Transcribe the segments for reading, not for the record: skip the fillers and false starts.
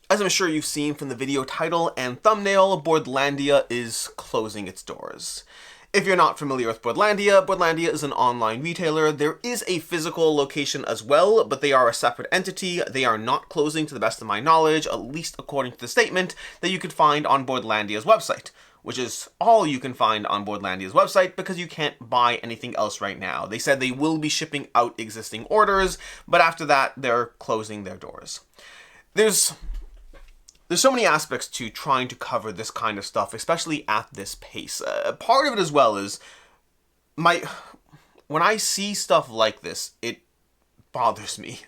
As I'm sure you've seen from the video title and thumbnail, Boardlandia is closing its doors. If you're not familiar with Boardlandia, Boardlandia is an online retailer. There is a physical location as well, but they are a separate entity. They are not closing to the best of my knowledge, at least according to the statement that you could find on Boardlandia's website, which is all you can find on Boardlandia's website because you can't buy anything else right now. They said they will be shipping out existing orders, but after that, they're closing their doors. There's so many aspects to trying to cover this kind of stuff, especially at this pace. Part of it as well is when I see stuff like this, it bothers me.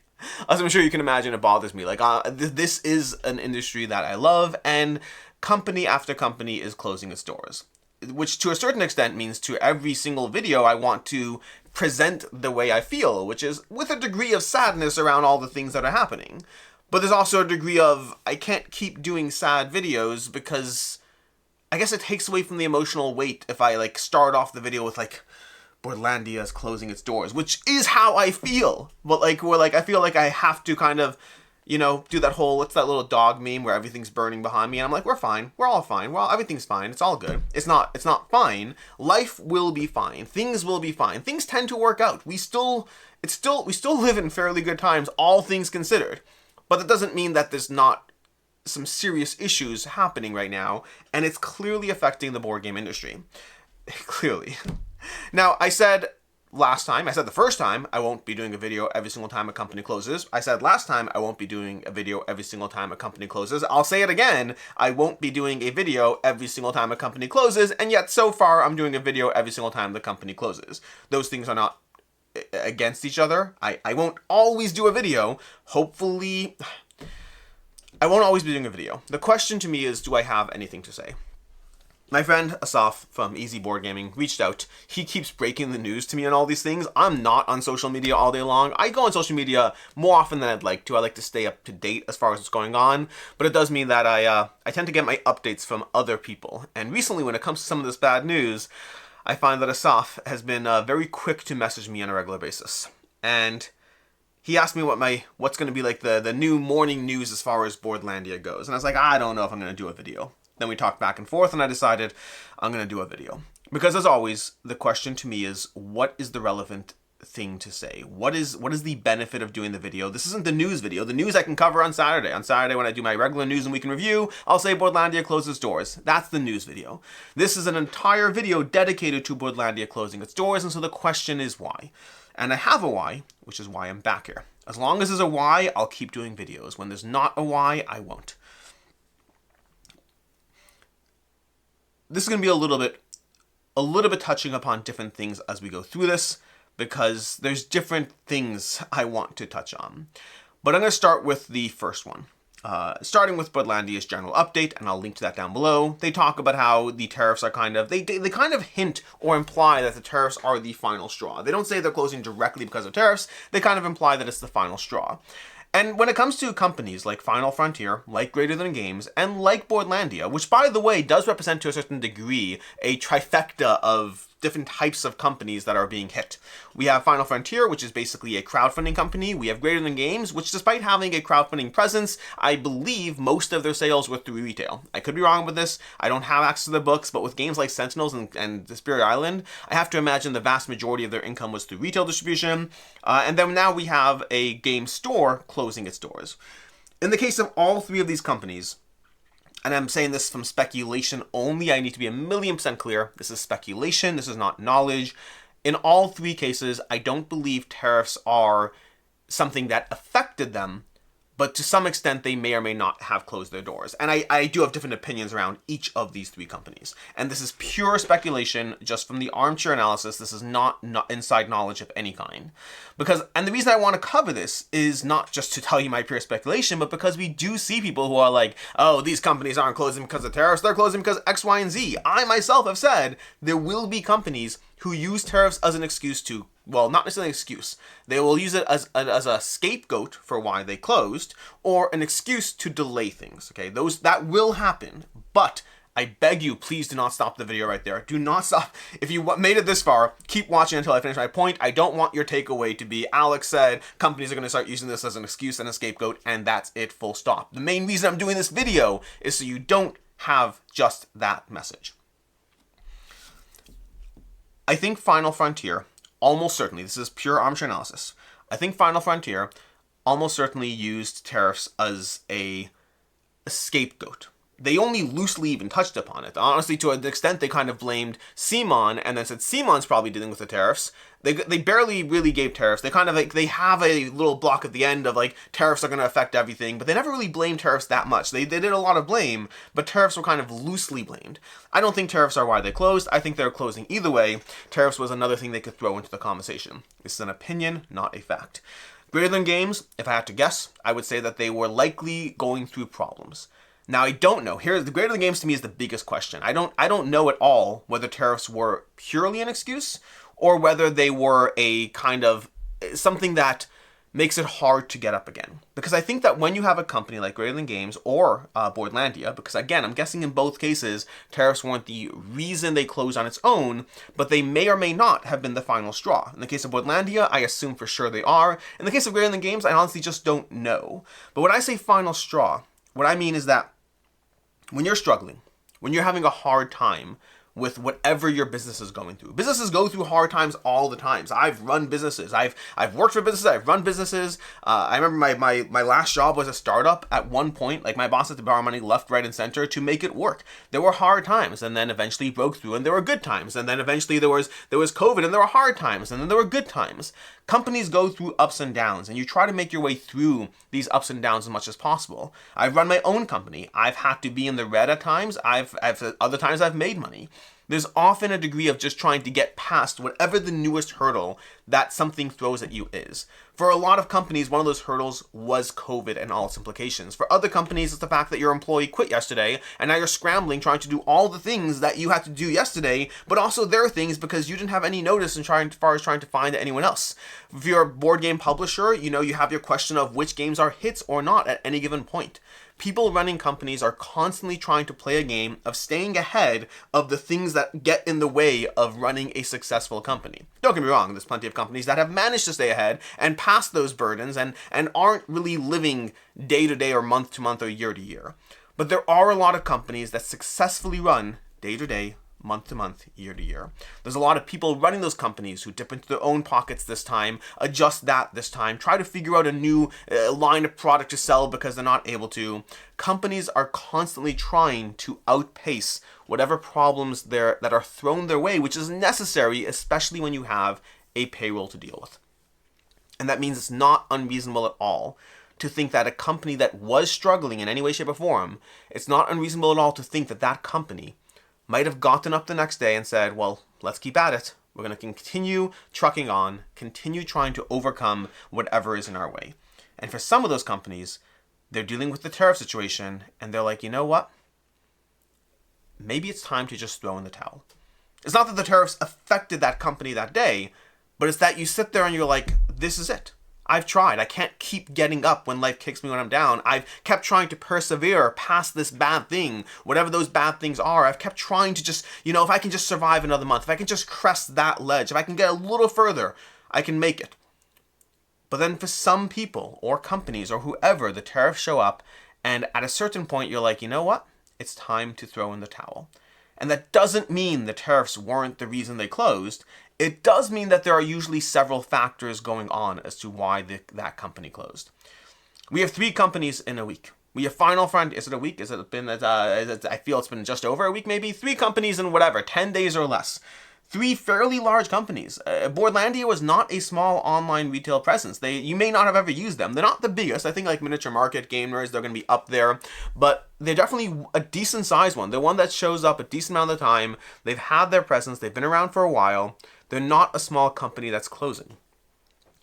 As I'm sure you can imagine, it bothers me. Like, this is an industry that I love, and company after company is closing its doors. Which to a certain extent means to every single video I want to present the way I feel, which is with a degree of sadness around all the things that are happening. But there's also a degree of, I can't keep doing sad videos because I guess it takes away from the emotional weight if I start off the video with Boardlandia is closing its doors, which is how I feel. But I feel like I have to kind of, do that whole, what's that little dog meme where everything's burning behind me and I'm like, we're fine. We're all fine. Well, everything's fine. It's all good. It's not fine. Life will be fine. Things will be fine. Things tend to work out. We still live in fairly good times, all things considered. But that doesn't mean that there's not some serious issues happening right now, and it's clearly affecting the board game industry. Clearly. Now, I said the first time, I won't be doing a video every single time a company closes. I said last time, I won't be doing a video every single time a company closes. I'll say it again, I won't be doing a video every single time a company closes, and yet so far, I'm doing a video every single time the company closes. Those things are not against each other. I won't always do a video. Hopefully, I won't always be doing a video. The question to me is, do I have anything to say? My friend Asaf from Easy Board Gaming reached out. He keeps breaking the news to me on all these things. I'm not on social media all day long. I go on social media more often than I'd like to. I like to stay up to date as far as what's going on, but it does mean that I tend to get my updates from other people. And recently, when it comes to some of this bad news, I find that Asaf has been very quick to message me on a regular basis. And he asked me what's going to be the new morning news as far as Boardlandia goes. And I was like, I don't know if I'm going to do a video. Then we talked back and forth and I decided I'm going to do a video. Because as always, the question to me is, what is the relevant thing to say? What is the benefit of doing the video? This isn't the news video. The news I can cover on Saturday. On Saturday when I do my regular news and week in review, I'll say Boardlandia closes doors. That's the news video. This is an entire video dedicated to Boardlandia closing its doors, and so the question is why. And I have a why, which is why I'm back here. As long as there's a why, I'll keep doing videos. When there's not a why, I won't. This is going to be a little bit touching upon different things as we go through this, because there's different things I want to touch on. But I'm going to start with the first one. Starting with Boardlandia's general update, and I'll link to that down below. They talk about how the tariffs are they kind of hint or imply that the tariffs are the final straw. They don't say they're closing directly because of tariffs. They kind of imply that it's the final straw. And when it comes to companies like Final Frontier, like Greater Than Games, and like Boardlandia, which by the way does represent to a certain degree a trifecta of different types of companies that are being hit. We have Final Frontier, which is basically a crowdfunding company. We have Greater Than Games, which despite having a crowdfunding presence, I believe most of their sales were through retail. I could be wrong with this. I don't have access to their books, but with games like Sentinels and The Spirit Island, I have to imagine the vast majority of their income was through retail distribution. And then now we have a game store closing its doors. In the case of all three of these companies, and I'm saying this from speculation only, I need to be 1,000,000% clear. This is speculation. This is not knowledge. In all three cases, I don't believe tariffs are something that affected them, but to some extent, they may or may not have closed their doors. And I do have different opinions around each of these three companies. And this is pure speculation, just from the armchair analysis. This is not inside knowledge of any kind. And the reason I want to cover this is not just to tell you my pure speculation, but because we do see people who are like, oh, these companies aren't closing because of tariffs, they're closing because X, Y, and Z. I myself have said there will be companies who use tariffs as an excuse to, well, not necessarily an excuse. They will use it as a scapegoat for why they closed, or an excuse to delay things. Okay, that will happen. But I beg you, please do not stop the video right there. Do not stop. If you made it this far, keep watching until I finish my point. I don't want your takeaway to be, Alex said, companies are going to start using this as an excuse and a scapegoat, and that's it, full stop. The main reason I'm doing this video is so you don't have just that message. I think Final Frontier, almost certainly, this is pure armchair analysis, I think Final Frontier almost certainly used tariffs as a scapegoat. They only loosely even touched upon it. Honestly, to an extent, they kind of blamed Simon and then said Simon's probably dealing with the tariffs. They barely really gave tariffs. They kind of like, they have a little block at the end of like, tariffs are going to affect everything, but they never really blamed tariffs that much. They did a lot of blame, but tariffs were kind of loosely blamed. I don't think tariffs are why they closed. I think they're closing either way. Tariffs was another thing they could throw into the conversation. This is an opinion, not a fact. Greater Than Games, if I had to guess, I would say that they were likely going through problems. Now, I don't know. Here, the Greater Than Games to me is the biggest question. I don't know at all whether tariffs were purely an excuse or whether they were a kind of something that makes it hard to get up again. Because I think that when you have a company like Greater Than Games or Boardlandia, because again, I'm guessing in both cases, tariffs weren't the reason they closed on its own, but they may or may not have been the final straw. In the case of Boardlandia, I assume for sure they are. In the case of Greater Than Games, I honestly just don't know. But when I say final straw, what I mean is that when you're struggling, when you're having a hard time with whatever your business is going through. Businesses go through hard times all the time. I've run businesses. I've worked for businesses. I've run businesses. I remember my last job was a startup at one point. Like my boss had to borrow money left, right, and center to make it work. There were hard times, and then eventually broke through, and there were good times. And then eventually there was COVID, and there were hard times, and then there were good times. Companies go through ups and downs, and you try to make your way through these ups and downs as much as possible. I've run my own company. I've had to be in the red at times. I've other times I've made money. There's often a degree of just trying to get past whatever the newest hurdle that something throws at you is. For a lot of companies, one of those hurdles was COVID and all its implications. For other companies, it's the fact that your employee quit yesterday, and now you're scrambling trying to do all the things that you had to do yesterday, but also their things because you didn't have any notice as far as trying to find anyone else. If you're a board game publisher, you have your question of which games are hits or not at any given point. People running companies are constantly trying to play a game of staying ahead of the things that get in the way of running a successful company. Don't get me wrong, there's plenty of companies that have managed to stay ahead and pass those burdens and aren't really living day to day or month to month or year to year. But there are a lot of companies that successfully run day to day, month to month, year to year. There's a lot of people running those companies who dip into their own pockets this time, adjust that this time, try to figure out a new line of product to sell because they're not able to. Companies are constantly trying to outpace whatever problems that are thrown their way, which is necessary, especially when you have a payroll to deal with. And that means it's not unreasonable at all to think that a company that was struggling in any way, shape, or form, it's not unreasonable at all to think that that company might have gotten up the next day and said, well, let's keep at it. We're going to continue trucking on, continue trying to overcome whatever is in our way. And for some of those companies, they're dealing with the tariff situation and they're like, you know what? Maybe it's time to just throw in the towel. It's not that the tariffs affected that company that day, but it's that you sit there and you're like, this is it. I've tried. I can't keep getting up when life kicks me when I'm down. I've kept trying to persevere past this bad thing, whatever those bad things are. I've kept trying to just, if I can just survive another month, if I can just crest that ledge, if I can get a little further, I can make it. But then for some people or companies or whoever, the tariffs show up, and at a certain point, you're like, you know what? It's time to throw in the towel. And that doesn't mean the tariffs weren't the reason they closed. It does mean that there are usually several factors going on as to why that company closed. We have 3 companies in a week. We have Final Frontier. Is it a week? I feel it's been just over a week maybe. 3 companies in 10 days or less. 3 fairly large companies. Boardlandia was not a small online retail presence. You may not have ever used them. They're not the biggest. I think like Miniature Market, Gamers, they're going to be up there. But they're definitely a decent sized one. They're one that shows up a decent amount of the time. They've had their presence. They've been around for a while. They're not a small company that's closing.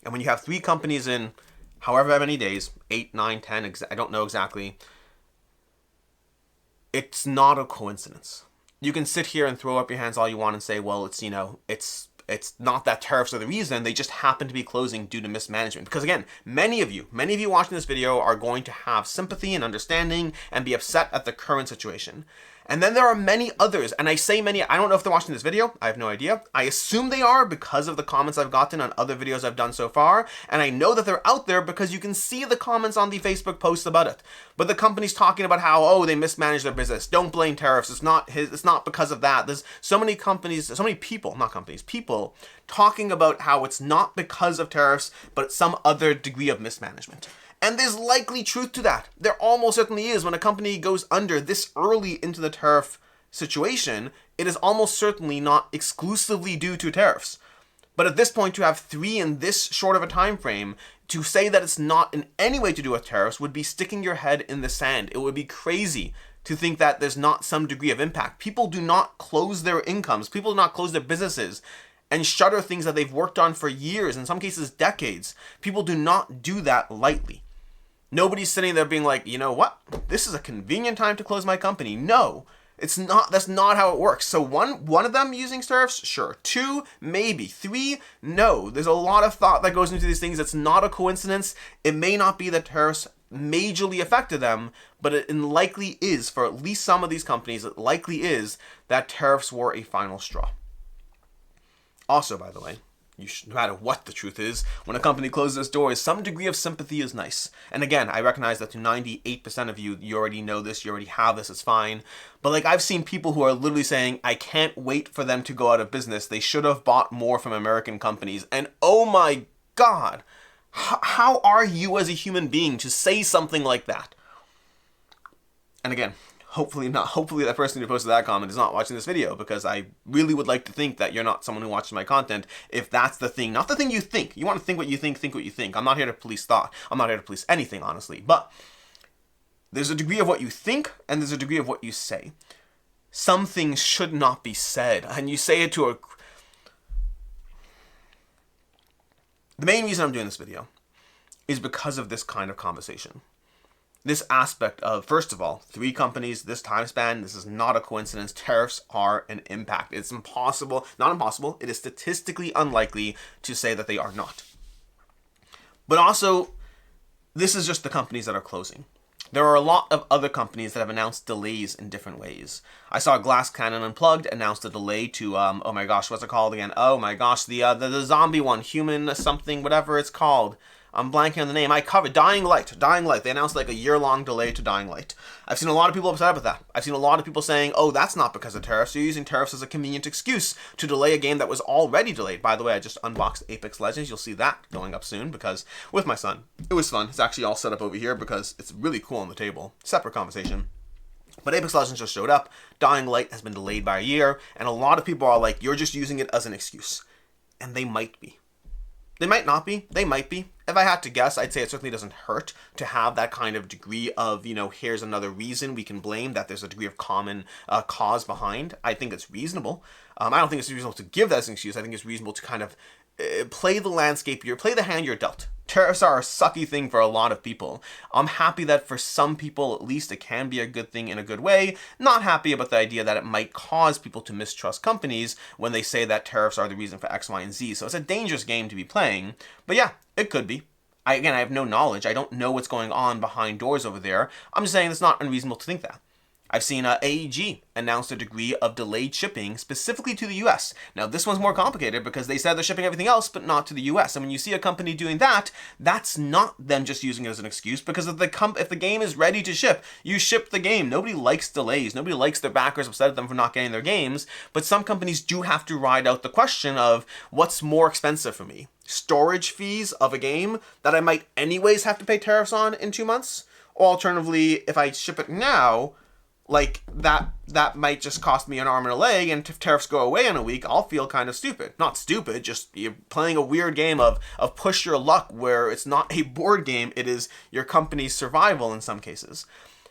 And when you have 3 companies in however many days, 8, 9, 10, I don't know exactly, it's not a coincidence. You can sit here and throw up your hands all you want and say, well, it's not that tariffs are the reason, they just happen to be closing due to mismanagement. Because again, many of you watching this video are going to have sympathy and understanding and be upset at the current situation. And then there are many others, and I say many, I don't know if they're watching this video, I have no idea. I assume they are because of the comments I've gotten on other videos I've done so far, and I know that they're out there because you can see the comments on the Facebook posts about it. But the company's talking about how, oh, they mismanaged their business. Don't blame Tariffs. It's not because of that. There's so many companies, so many people, not companies, people talking about how it's not because of Tariffs, but it's some other degree of mismanagement. And there's likely truth to that. There almost certainly is. When a company goes under this early into the tariff situation, it is almost certainly not exclusively due to tariffs. But at this point, to have 3 in this short of a time frame, to say that it's not in any way to do with tariffs would be sticking your head in the sand. It would be crazy to think that there's not some degree of impact. People do not close their incomes. People do not close their businesses and shutter things that they've worked on for years, in some cases decades. People do not do that lightly. Nobody's sitting there being like, you know what? This is a convenient time to close my company. No, it's not. That's not how it works. So one of them using tariffs, sure. 2, maybe. 3, no. There's a lot of thought that goes into these things. It's not a coincidence. It may not be that tariffs majorly affected them, but it likely is, for at least some of these companies, it likely is that tariffs were a final straw. Also, by the way, no matter what the truth is, when a company closes its doors, some degree of sympathy is nice. And again, I recognize that to 98% of you, you already know this, you already have this, it's fine. But like, I've seen people who are literally saying, I can't wait for them to go out of business. They should have bought more from American companies. And oh my God, how are you as a human being to say something like that? And again, hopefully that person who posted that comment is not watching this video, because I really would like to think that you're not someone who watches my content if that's the thing. Not the thing you think. You want to think what you think what you think. I'm not here to police thought. I'm not here to police anything, honestly. But there's a degree of what you think, and there's a degree of what you say. Some things should not be said, and you say it to a... The main reason I'm doing this video is because of this kind of conversation. This aspect of, first of all, 3 companies, this time span, this is not a coincidence. Tariffs are an impact. It's impossible, not impossible, it is statistically unlikely to say that they are not. But also, this is just the companies that are closing. There are a lot of other companies that have announced delays in different ways. I saw Glass Cannon Unplugged announced a delay to, oh my gosh, what's it called again? Oh my gosh, the zombie one, human something, whatever it's called. I'm blanking on the name. I covered Dying Light. They announced like a year-long delay to Dying Light. I've seen a lot of people upset about that. I've seen a lot of people saying, oh, that's not because of tariffs. You're using tariffs as a convenient excuse to delay a game that was already delayed. By the way, I just unboxed Apex Legends. You'll see that going up soon, because with my son, it was fun. It's actually all set up over here because it's really cool on the table. Separate conversation. But Apex Legends just showed up. Dying Light has been delayed by a year, and a lot of people are like, you're just using it as an excuse. And they might be. They might not be. They might be. If I had to guess, I'd say it certainly doesn't hurt to have that kind of degree of, here's another reason we can blame, that there's a degree of common cause behind. I think it's reasonable. I don't think it's reasonable to give that as an excuse. I think it's reasonable to kind of play the landscape, play the hand you're dealt. Tariffs are a sucky thing for a lot of people. I'm happy that for some people, at least, it can be a good thing in a good way. Not happy about the idea that it might cause people to mistrust companies when they say that tariffs are the reason for X, Y, and Z. So it's a dangerous game to be playing. But yeah, it could be. I have no knowledge. I don't know what's going on behind doors over there. I'm just saying it's not unreasonable to think that. I've seen AEG announce a degree of delayed shipping specifically to the US. Now, this one's more complicated because they said they're shipping everything else, but not to the US. And when you see a company doing that, that's not them just using it as an excuse, because if the game is ready to ship, you ship the game. Nobody likes delays. Nobody likes their backers upset at them for not getting their games. But some companies do have to ride out the question of what's more expensive for me? Storage fees of a game that I might anyways have to pay tariffs on in 2 months? Or alternatively, if I ship it now, like, that might just cost me an arm and a leg, and if tariffs go away in a week, I'll feel kind of stupid. Not stupid, just you're playing a weird game of push your luck, where it's not a board game, it is your company's survival in some cases.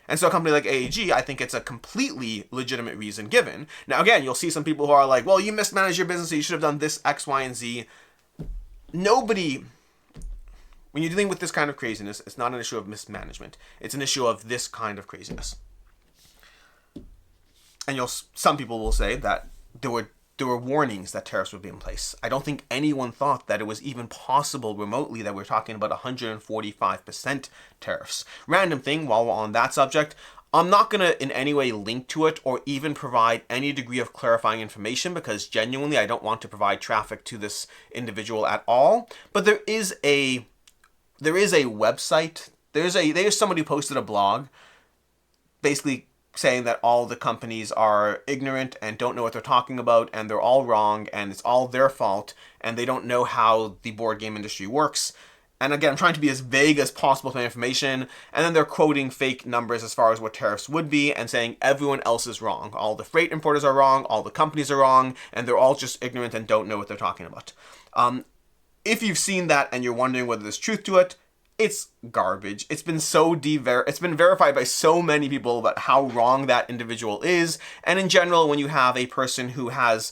And so a company like AEG, I think it's a completely legitimate reason given. Now again, you'll see some people who are like, well, you mismanaged your business, so you should have done this, X, Y, and Z. Nobody... When you're dealing with this kind of craziness, it's not an issue of mismanagement. It's an issue of this kind of craziness. And some people will say that there were warnings that tariffs would be in place. I don't think anyone thought that it was even possible remotely that we're talking about 145% tariffs. Random thing, while we're on that subject, I'm not going to in any way link to it or even provide any degree of clarifying information, because genuinely I don't want to provide traffic to this individual at all. But there is a website. There's somebody who posted a blog basically saying that all the companies are ignorant and don't know what they're talking about, and they're all wrong, and it's all their fault, and they don't know how the board game industry works. And again, I'm trying to be as vague as possible with my information, and then they're quoting fake numbers as far as what tariffs would be, and saying everyone else is wrong. All the freight importers are wrong, all the companies are wrong, and they're all just ignorant and don't know what they're talking about. If you've seen that and you're wondering whether there's truth to it, it's garbage. It's been it's been verified by so many people about how wrong that individual is. And in general, when you have a person who has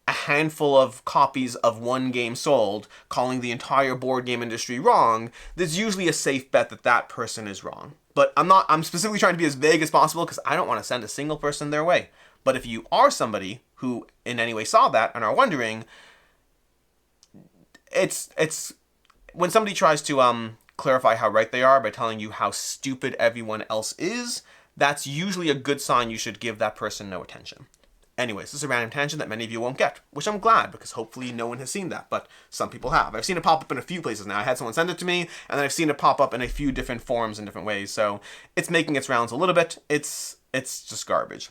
a handful of copies of one game sold calling the entire board game industry wrong, there's usually a safe bet that that person is wrong. But I'm specifically trying to be as vague as possible because I don't want to send a single person their way. But if you are somebody who in any way saw that and are wondering, it's when somebody tries to clarify how right they are by telling you how stupid everyone else is, that's usually a good sign you should give that person no attention. Anyways, this is a random tangent that many of you won't get, which I'm glad, because hopefully no one has seen that, but some people have. I've seen it pop up in a few places now. I had someone send it to me, and then I've seen it pop up in a few different forms in different ways, so it's making its rounds a little bit. It's just garbage.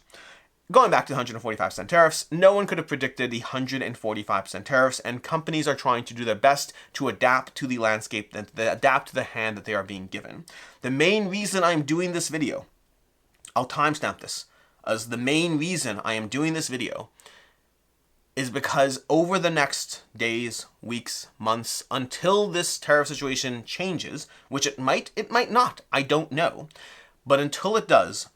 Going back to the 145% tariffs, no one could have predicted the 145% tariffs, and companies are trying to do their best to adapt to the landscape, adapt to the hand that they are being given. The main reason I'm doing this video, I'll timestamp this, as the main reason I am doing this video is because over the next days, weeks, months, until this tariff situation changes, which it might not, I don't know, but until it does,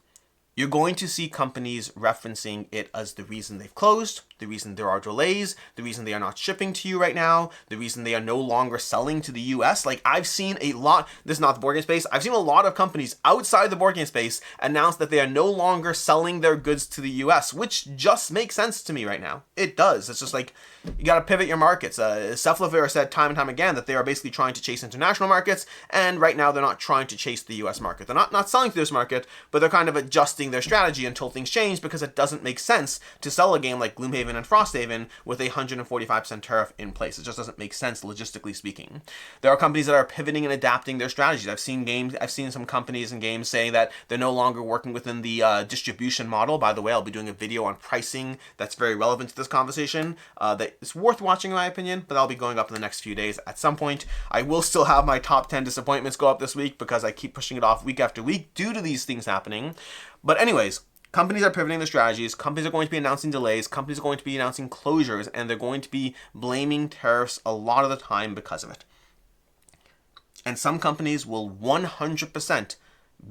you're going to see companies referencing it as the reason they've closed, the reason there are delays, the reason they are not shipping to you right now, the reason they are no longer selling to the US. Like, I've seen a lot, this is not the board game space, I've seen a lot of companies outside the board game space announce that they are no longer selling their goods to the US, which just makes sense to me right now. It does. It's just like, you gotta pivot your markets. Cephalopher said time and time again that they are basically trying to chase international markets, and right now they're not trying to chase the US market. They're not selling to this market, but they're kind of adjusting their strategy until things change, because it doesn't make sense to sell a game like Gloomhaven and Frosthaven with a 145% tariff in place. It just doesn't make sense logistically speaking. There are companies that are pivoting and adapting their strategies. I've seen some companies and games say that they're no longer working within the distribution model. By the way, I'll be doing a video on pricing that's very relevant to this conversation that is worth watching in my opinion, but that'll be going up in the next few days at some point. I will still have my top 10 disappointments go up this week because I keep pushing it off week after week due to these things happening. But anyways, companies are pivoting their strategies, companies are going to be announcing delays, companies are going to be announcing closures, and they're going to be blaming tariffs a lot of the time because of it. And some companies will 100%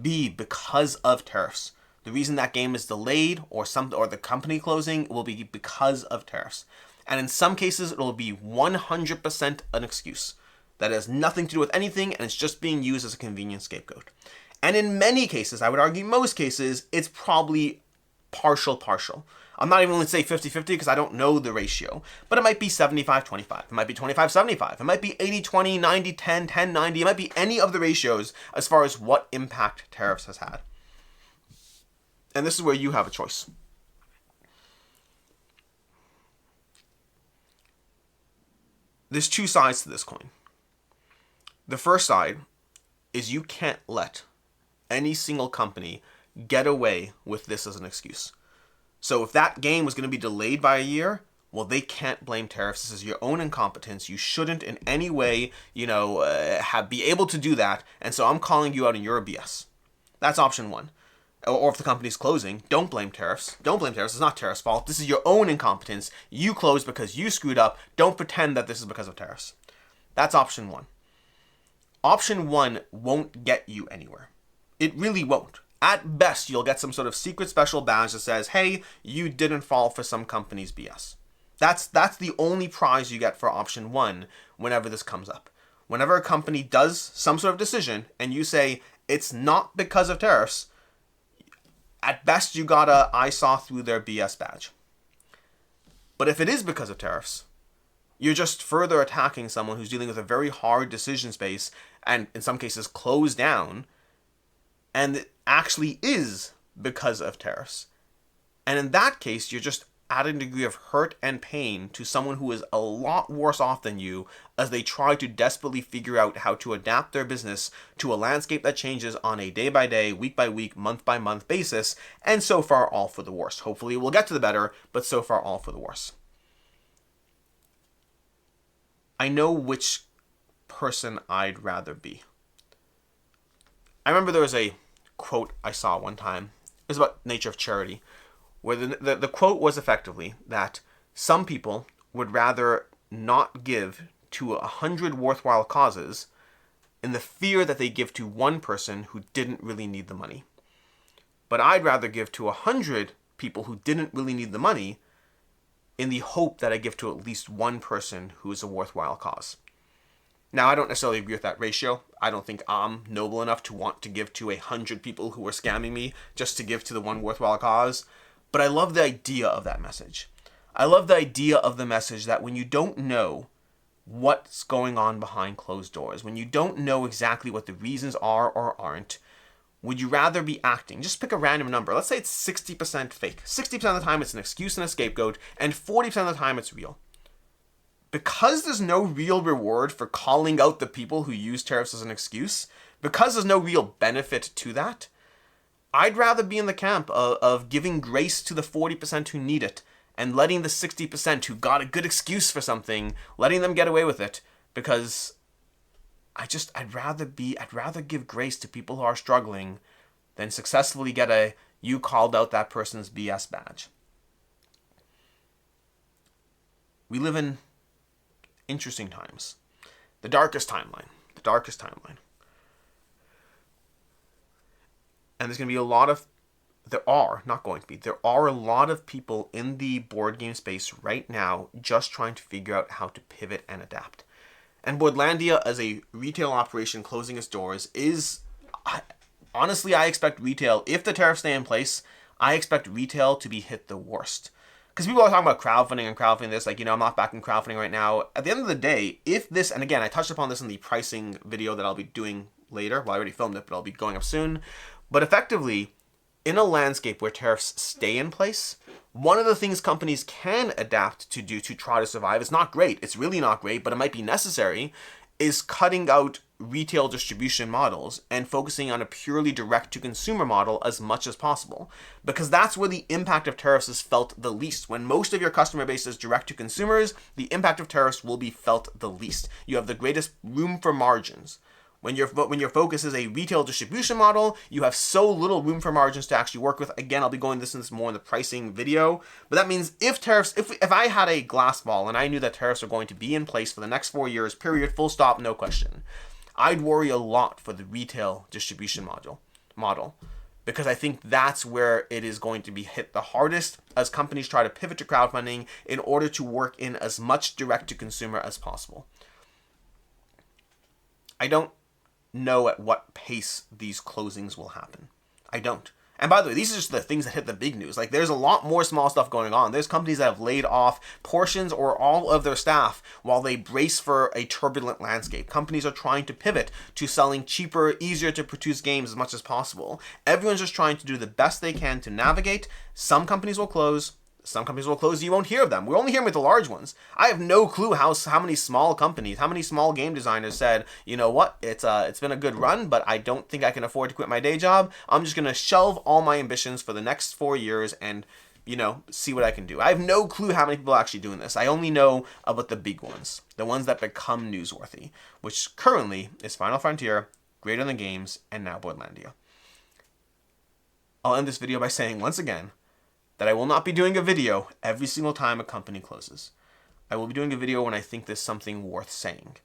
be because of tariffs. The reason that game is delayed or the company closing will be because of tariffs. And in some cases, it will be 100% an excuse. That has nothing to do with anything, and it's just being used as a convenient scapegoat. And in many cases, I would argue most cases, it's probably partial. I'm not even going to say 50-50 because I don't know the ratio, but it might be 75-25. It might be 25-75. It might be 80-20, 90-10, 10-90. It might be any of the ratios as far as what impact tariffs has had. And this is where you have a choice. There's two sides to this coin. The first side is you can't let any single company get away with this as an excuse. So if that game was going to be delayed by a year, well, they can't blame tariffs. This is your own incompetence. You shouldn't in any way, be able to do that. And so I'm calling you out on your BS. That's option one. Or if the company's closing, don't blame tariffs. Don't blame tariffs. It's not tariffs' fault. This is your own incompetence. You closed because you screwed up. Don't pretend that this is because of tariffs. That's option one. Option one won't get you anywhere. It really won't. At best, you'll get some sort of secret special badge that says, hey, you didn't fall for some company's BS. That's the only prize you get for option one whenever this comes up. Whenever a company does some sort of decision and you say, it's not because of tariffs, at best you got a I saw through their BS badge. But if it is because of tariffs, you're just further attacking someone who's dealing with a very hard decision space and in some cases closed down, and it actually is because of tariffs. And in that case, you're just adding a degree of hurt and pain to someone who is a lot worse off than you as they try to desperately figure out how to adapt their business to a landscape that changes on a day-by-day, week-by-week, month-by-month basis, and so far all for the worse. Hopefully we'll get to the better, but so far all for the worse. I know which person I'd rather be. I remember there was a quote I saw one time. It was about nature of charity, where the quote was effectively that some people would rather not give to 100 worthwhile causes in the fear that they give to one person who didn't really need the money. But I'd rather give to 100 people who didn't really need the money in the hope that I give to at least one person who is a worthwhile cause. Now, I don't necessarily agree with that ratio. I don't think I'm noble enough to want to give to 100 people who are scamming me just to give to the one worthwhile cause. But I love the idea of that message. I love the idea of the message that when you don't know what's going on behind closed doors, when you don't know exactly what the reasons are or aren't, would you rather be acting? Just pick a random number. Let's say it's 60% fake. 60% of the time it's an excuse and a scapegoat, and 40% of the time it's real. Because there's no real reward for calling out the people who use tariffs as an excuse, because there's no real benefit to that, I'd rather be in the camp of giving grace to the 40% who need it and letting the 60% who got a good excuse for something, letting them get away with it, because I'd rather give grace to people who are struggling than successfully get a "you called out that person's BS" badge. We live in interesting times. The darkest timeline. And there's going to be there are a lot of people in the board game space right now just trying to figure out how to pivot and adapt. And Boardlandia, as a retail operation closing its doors, honestly, I expect retail, if the tariffs stay in place, I expect retail to be hit the worst. Because people are talking about crowdfunding this, I'm not backing crowdfunding right now. At the end of the day, if this, and again, I touched upon this in the pricing video that I'll be doing later. Well, I already filmed it, but I'll be going up soon. But effectively, in a landscape where tariffs stay in place, one of the things companies can adapt to do to try to survive, it's not great, it's really not great, but it might be necessary, is cutting out retail distribution models and focusing on a purely direct-to-consumer model as much as possible. Because that's where the impact of tariffs is felt the least. When most of your customer base is direct-to-consumers, the impact of tariffs will be felt the least. You have the greatest room for margins. When your focus is a retail distribution model, you have so little room for margins to actually work with. Again, I'll be going into this more in the pricing video. But that means if I had a glass ball and I knew that tariffs are going to be in place for the next 4 years, period, full stop, no question, I'd worry a lot for the retail distribution model. Because I think that's where it is going to be hit the hardest as companies try to pivot to crowdfunding in order to work in as much direct-to-consumer as possible. I don't know at what pace these closings will happen. I don't. And by the way, these are just the things that hit the big news. There's a lot more small stuff going on. There's companies that have laid off portions or all of their staff while they brace for a turbulent landscape. Companies are trying to pivot to selling cheaper, easier to produce games as much as possible. Everyone's just trying to do the best they can to navigate. Some companies will close. Some companies will close, you won't hear of them. We're only hearing with the large ones. I have no clue how many small companies, how many small game designers said, you know what, it's been a good run, but I don't think I can afford to quit my day job. I'm just going to shelve all my ambitions for the next 4 years and, see what I can do. I have no clue how many people are actually doing this. I only know about the big ones, the ones that become newsworthy, which currently is Final Frontier, Greater Than Games, and now Boardlandia. I'll end this video by saying once again, that I will not be doing a video every single time a company closes. I will be doing a video when I think there's something worth saying.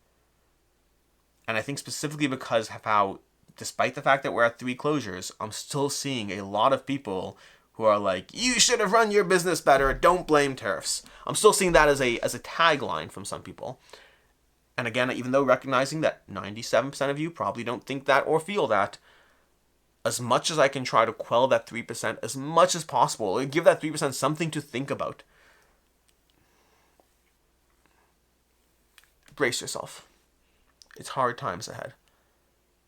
And I think specifically because of how, despite the fact that we're at 3 closures, I'm still seeing a lot of people who are like, you should have run your business better, don't blame tariffs. I'm still seeing that as a tagline from some people. And again, even though recognizing that 97% of you probably don't think that or feel that, as much as I can try to quell that 3% as much as possible, give that 3% something to think about. Brace yourself. It's hard times ahead.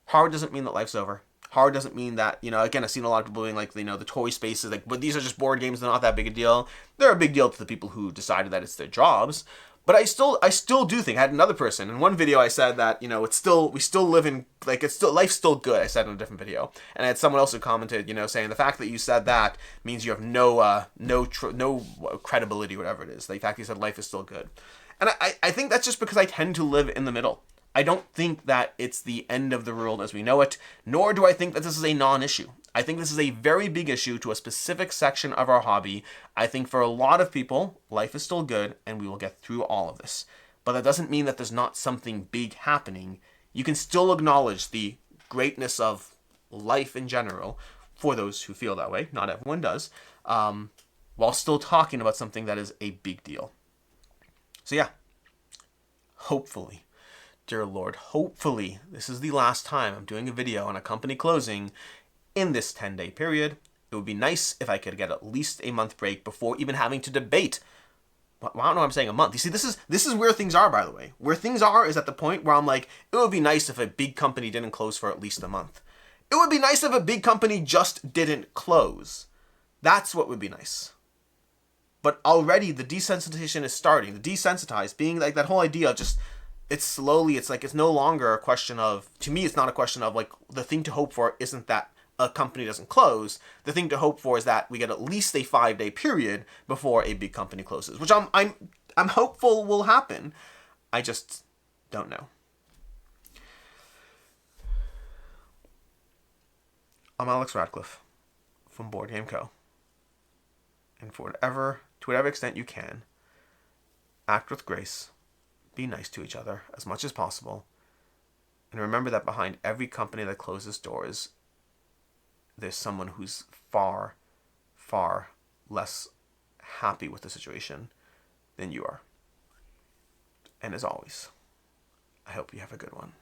Hard doesn't mean that life's over. Hard doesn't mean that, again, I've seen a lot of people being like, the toy spaces, like, but these are just board games, they're not that big a deal. They're a big deal to the people who decided that it's their jobs. But I still do think, I had another person, in one video I said that, we still live in, like, life's still good, I said in a different video. And I had someone else who commented, saying the fact that you said that means you have no credibility, whatever it is. The fact that you said life is still good. And I think that's just because I tend to live in the middle. I don't think that it's the end of the world as we know it, nor do I think that this is a non-issue. I think this is a very big issue to a specific section of our hobby. I think for a lot of people, life is still good and we will get through all of this. But that doesn't mean that there's not something big happening. You can still acknowledge the greatness of life in general for those who feel that way. Not everyone does. While still talking about something that is a big deal. So yeah, hopefully, dear Lord, hopefully this is the last time I'm doing a video on a company closing in this 10-day period. It would be nice if I could get at least a month break before even having to debate. Well, I don't know why I'm saying a month. You see, this is where things are, by the way. Where things are is at the point where I'm like, it would be nice if a big company didn't close for at least a month. It would be nice if a big company just didn't close. That's what would be nice. But already the desensitization is starting. The desensitized being like that whole idea of just, it's no longer a question of, to me, it's not a question of like, the thing to hope for isn't that a company doesn't close. The thing to hope for is that we get at least a 5-day period before a big company closes, which I'm hopeful will happen. I just don't know. I'm Alex Radcliffe from Board Game Co. And to whatever extent you can, act with grace, be nice to each other as much as possible, and remember that behind every company that closes doors, there's someone who's far, far less happy with the situation than you are. And as always, I hope you have a good one.